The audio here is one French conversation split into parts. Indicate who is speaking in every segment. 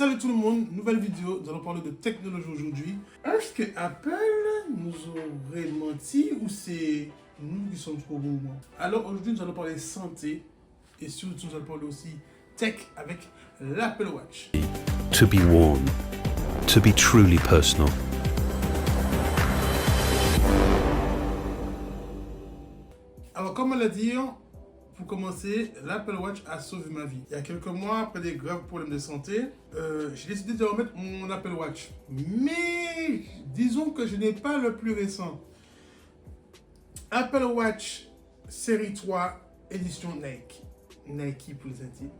Speaker 1: Salut tout le monde, nouvelle vidéo, nous allons parler de technologie aujourd'hui. Est-ce que Apple nous aurait menti ou c'est nous qui sommes trop gourmands? Alors aujourd'hui nous allons parler santé et surtout nous allons parler aussi tech avec l'Apple Watch.
Speaker 2: To be worn, to be truly personal.
Speaker 1: Alors comme on l'a dit, pour commencer, l'Apple Watch a sauvé ma vie. Il y a quelques mois, après des graves problèmes de santé, j'ai décidé de remettre mon Apple Watch. Mais disons que je n'ai pas le plus récent. Apple Watch série 3 édition Nike. Nike pour les intimes.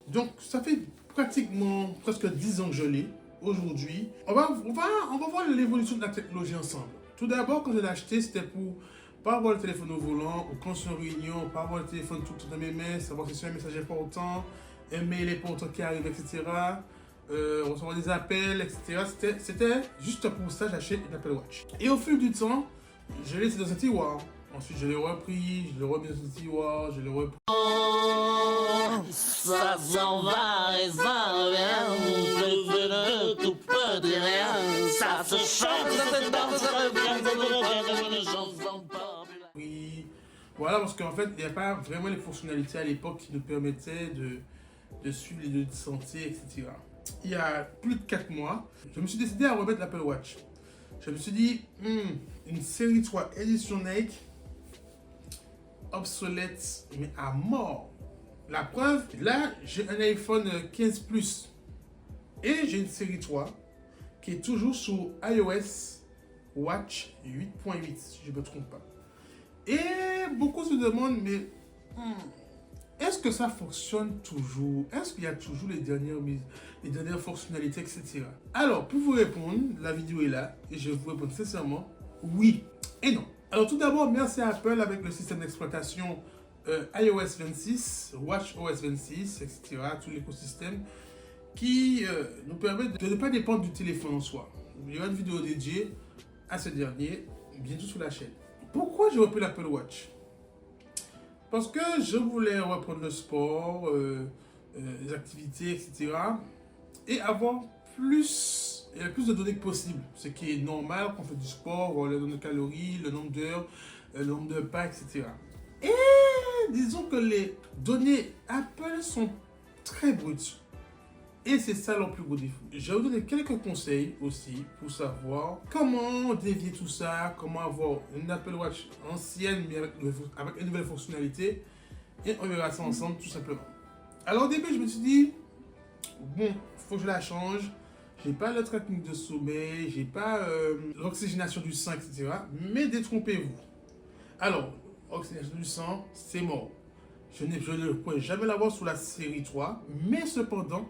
Speaker 1: Donc, ça fait pratiquement presque 10 ans que je l'ai. Aujourd'hui, on va voir l'évolution de la technologie ensemble. Tout d'abord, quand je l'ai acheté, c'était pour pas avoir le téléphone au volant, ou quand je suis en réunion, pas avoir le téléphone tout le temps dans mes mains, savoir si c'est un message important, un mail important qui arrive, etc. Recevoir des appels, etc. C'était juste pour ça que j'achète une Apple Watch. Et au fil du temps, je l'ai laissé dans un tiroir. Ensuite, je l'ai repris, je l'ai remis dans un tiroir, je l'ai repris.
Speaker 3: Ça s'en va et ça revient, tout petit rien, ça se chante, ça se danse, ça revient, les chansons populaires.
Speaker 1: Oui, voilà, parce qu'en fait, il n'y a pas vraiment les fonctionnalités à l'époque qui nous permettaient de suivre les données de santé, etc. Il y a plus de 4 mois, je me suis décidé à remettre l'Apple Watch. Je me suis dit, une série 3 édition Nike, obsolète, mais à mort. La preuve, là, j'ai un iPhone 15 Plus et j'ai une série 3 qui est toujours sur iOS Watch 8.8, si je ne me trompe pas. Et beaucoup se demandent, mais est-ce que ça fonctionne toujours? Est-ce qu'il y a toujours les dernières fonctionnalités, etc. Alors, pour vous répondre, la vidéo est là et je vais vous répondre sincèrement, oui et non. Alors tout d'abord, merci à Apple avec le système d'exploitation iOS 26, WatchOS 26, etc. Tout l'écosystème qui nous permet de ne pas dépendre du téléphone en soi. Il y aura une vidéo dédiée à ce dernier, bientôt sur la chaîne. Pourquoi j'ai repris l'Apple Watch? Parce que je voulais reprendre le sport, les activités, etc. Et avoir plus de données que possible. Ce qui est normal quand on fait du sport, voir le nombre de calories, le nombre d'heures, le nombre de pas, etc. Et disons que les données Apple sont très brutes. Et c'est ça leur plus gros défaut. Je vais vous donner quelques conseils aussi pour savoir comment dévier tout ça, comment avoir une Apple Watch ancienne mais avec une nouvelle fonctionnalité. Et on verra ça ensemble tout simplement. Alors au début, je me suis dit, bon, il faut que je la change. J'ai pas le tracking de sommeil, j'ai pas l'oxygénation du sang, etc. Mais détrompez-vous. Alors, oxygénation du sang, c'est mort. Je ne pourrais jamais l'avoir sous la série 3, mais cependant,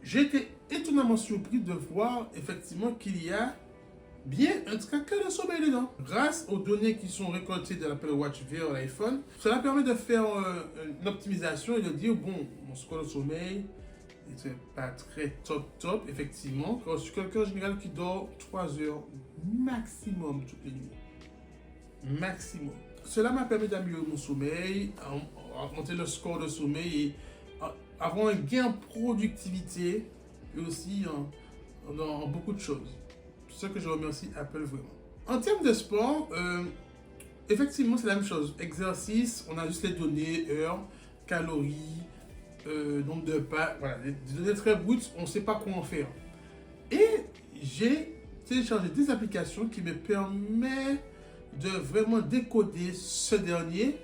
Speaker 1: j'ai été étonnamment surpris de voir effectivement qu'il y a bien un tracker de sommeil dedans. Grâce aux données qui sont récoltées de l'Apple Watch vers l'iPhone, cela permet de faire une optimisation et de dire, bon, mon score de sommeil n'est pas très top, effectivement. Je suis quelqu'un en général qui dort 3 heures maximum toutes les nuits. Maximum. Cela m'a permis d'améliorer mon sommeil, augmenter le score de sommeil et avoir un gain en productivité et aussi dans beaucoup de choses. C'est ça que je remercie Apple vraiment. En termes de sport, effectivement c'est la même chose. Exercice, on a juste les données, heures, calories, nombre de pas, voilà, des données très brutes, on ne sait pas quoi en faire. Et j'ai téléchargé des applications qui me permettent de vraiment décoder ce dernier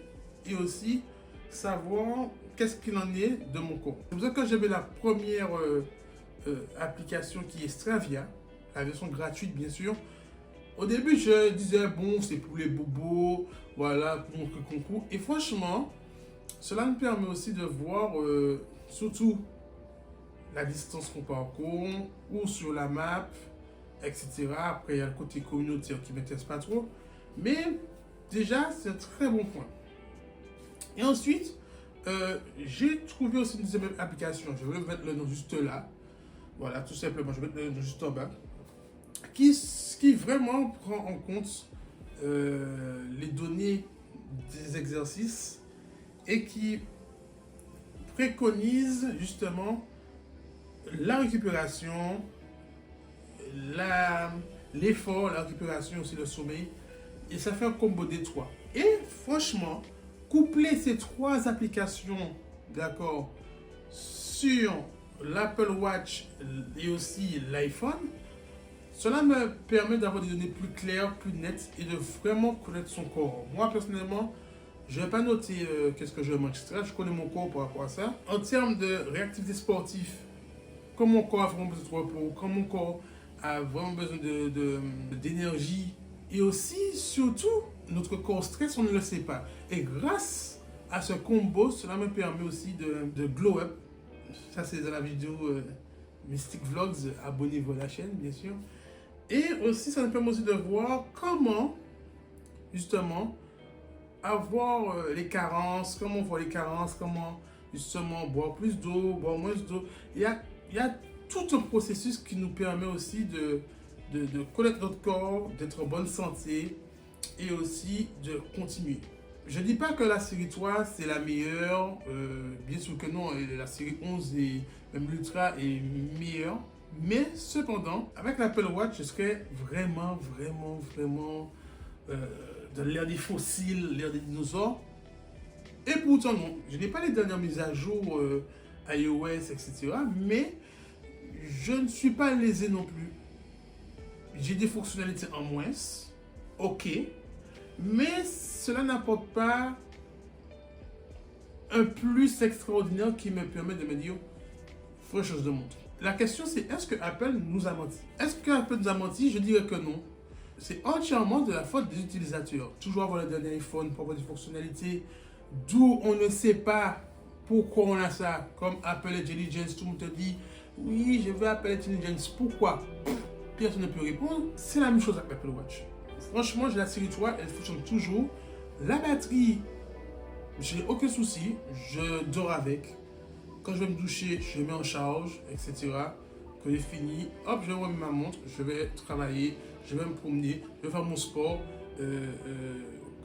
Speaker 1: et aussi savoir qu'est-ce qu'il en est de mon corps. C'est pour ça que j'ai mis la première application qui est Stravia, la version gratuite bien sûr, Au début, je disais, bon, c'est pour les bobos, voilà, pour montrer concours. Et franchement, cela me permet aussi de voir surtout la distance qu'on parcourt, ou sur la map, etc. Après, il y a le côté communautaire qui ne m'intéresse pas trop. Mais déjà, c'est un très bon point. Et ensuite, j'ai trouvé aussi une deuxième application. Je vais mettre le nom juste là. Voilà, tout simplement, je vais mettre le nom juste en bas. Qui vraiment prend en compte les données des exercices et qui préconise justement la récupération, l'effort, la récupération, aussi le sommeil. Et ça fait un combo des trois. Et franchement, coupler ces trois applications, d'accord, sur l'Apple Watch et aussi l'iPhone, cela me permet d'avoir des données plus claires, plus nettes et de vraiment connaître son corps. Moi, personnellement, je ne vais pas noter qu'est-ce que je mange, etc. Je connais mon corps par rapport à ça. En termes de réactivité sportive, quand mon corps a vraiment besoin de repos, quand mon corps a vraiment besoin d'énergie, et aussi, surtout, notre corps stress, on ne le sait pas. Et grâce à ce combo, cela me permet aussi de glow up. Ça, c'est dans la vidéo Mystic Vlogs. Abonnez-vous à la chaîne, bien sûr. Et aussi, ça me permet aussi de voir comment, justement, avoir les carences, comment voir les carences, comment, justement, boire plus d'eau, boire moins d'eau. Il y a tout un processus qui nous permet aussi de connaître notre corps, d'être en bonne santé et aussi de continuer. Je ne dis pas que la série 3 c'est la meilleure, bien sûr que non, la série 11 et même l'Ultra est meilleure, mais cependant, avec l'Apple Watch, je serais vraiment dans l'ère des fossiles, l'ère des dinosaures. Et pourtant non, je n'ai pas les dernières mises à jour iOS, etc. Mais je ne suis pas lésé non plus. J'ai des fonctionnalités en moins, ok, mais cela n'apporte pas un plus extraordinaire qui me permet de me dire, faut chose de montre. La question c'est, est-ce que Apple nous a menti? Est-ce que Apple nous a menti? Je dirais que non. C'est entièrement de la faute des utilisateurs. Toujours avoir le dernier iPhone pour avoir des fonctionnalités, d'où on ne sait pas pourquoi on a ça. Comme Apple Intelligence, tout le monde te dit, oui, je veux Apple Intelligence, pourquoi? Personne ne peut répondre. C'est la même chose avec l'Apple Watch. Franchement, j'ai la série 3, elle fonctionne toujours. La batterie, j'ai aucun souci, je dors avec. Quand je vais me doucher, je mets en charge, etc. Quand j'ai fini, hop, je remets ma montre, je vais travailler, je vais me promener, je vais faire mon sport.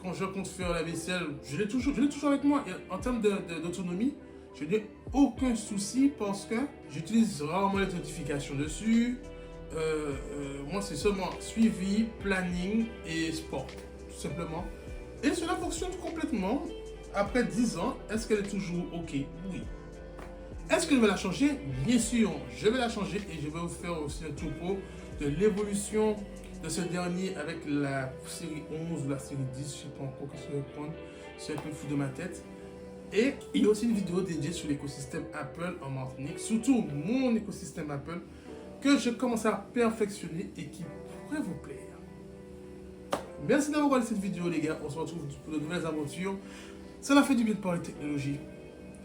Speaker 1: Quand je compte faire la vaisselle, je l'ai toujours avec moi. Et en termes d'autonomie, je n'ai aucun souci parce que j'utilise rarement les notifications dessus. Moi, c'est seulement suivi, planning et sport, tout simplement. Et cela fonctionne complètement. Après 10 ans, est-ce qu'elle est toujours OK? Oui. Est-ce que je vais la changer? Bien sûr, je vais la changer et je vais vous faire aussi un topo de l'évolution de ce dernier avec la série 11 ou la série 10, je ne sais pas encore qu'est-ce que je vais prendre, c'est un peu fou de ma tête. Et il y a aussi une vidéo dédiée sur l'écosystème Apple en Martinique, surtout mon écosystème Apple, que je commence à perfectionner et qui pourrait vous plaire. Merci d'avoir regardé cette vidéo les gars, on se retrouve pour de nouvelles aventures. Ça m'a fait du bien de parler technologie.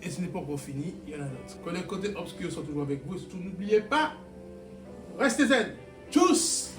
Speaker 1: Et ce n'est pas encore fini, il y en a d'autres. Quand les côtés obscurs sont toujours avec vous, surtout n'oubliez pas, restez zen. Tchuss!